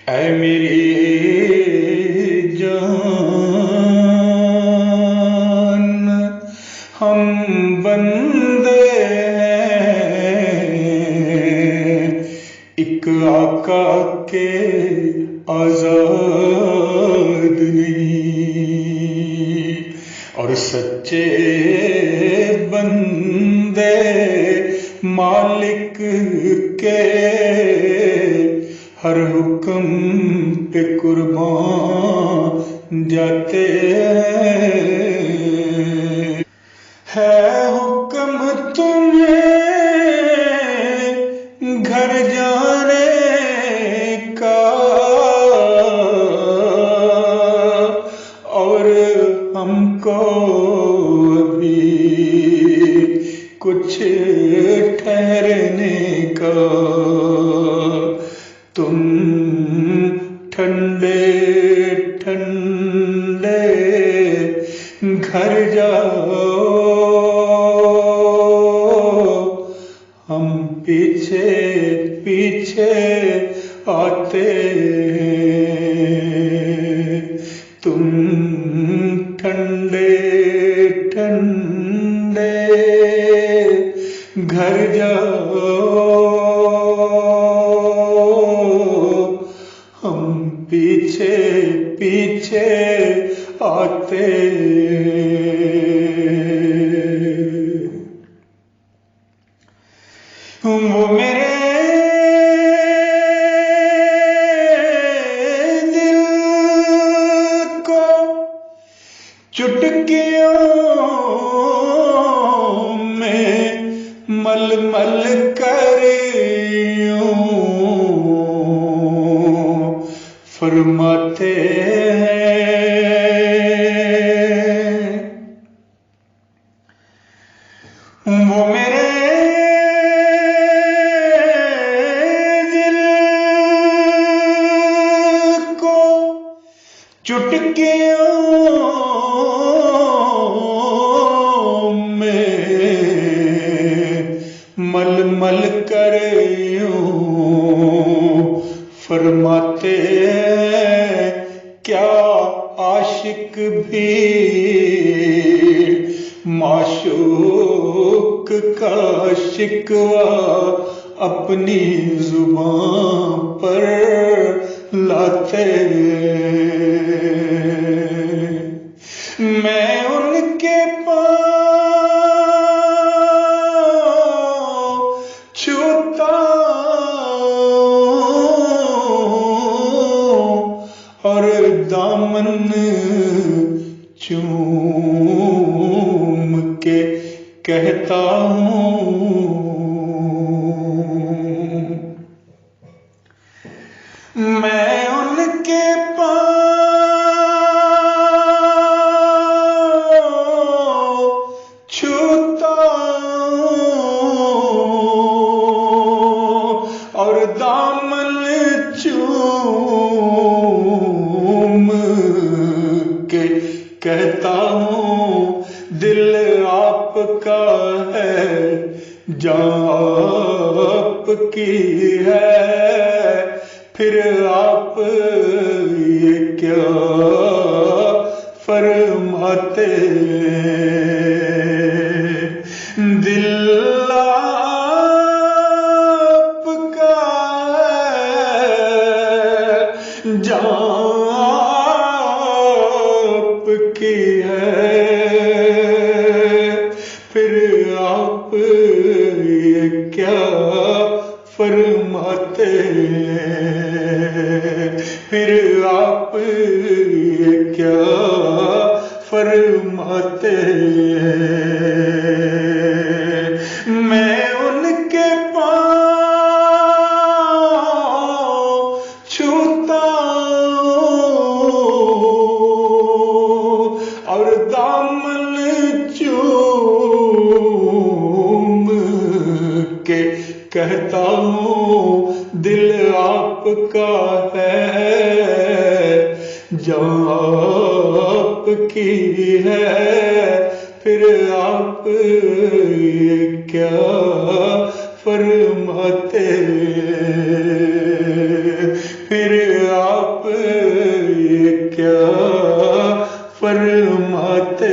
ऐ मेरी जान, हम बंदे हैं एक आका के आजाद नहीं, और सच्चे बंदे मालिक के हर हुक्म पे कुर्बान जाते हैं। है हुक्म तुम्हें घर जाने का, और हमको अभी कुछ ठहरने का। तुम ठंडे ठंडे घर जाओ, हम पीछे पीछे आते। तुम ठंडे ठंडे घर जाओ, हम पीछे पीछे आते। वो मेरे दिल को चुटकियों में मल मल कर यूं फरमाते हैं। वो मेरे दिल को चुटकियों में मल मल कर यूं फरमाते हैं। क्या आशिक भी माशूक का शिकवा अपनी जुबान पर लाते। मैं उनके पाँव छूता और दामन चूम के कहता हूँ, मैं उनके पाँव छूता और दामन चूम के कहता हूँ। दिल आपका है, जान आपकी है, फिर आप ये क्या फरमाते। दिल आपका है, जान आपकी है, फिर आप ये क्या फरमाते। फिर आप ये क्या फरमाते। मैं उनके पाँव छूता और दामन चूम के कहता हूँ। दिल आपका है, जान आपकी है, फिर आप ये क्या फरमाते। फिर आप ये क्या फरमाते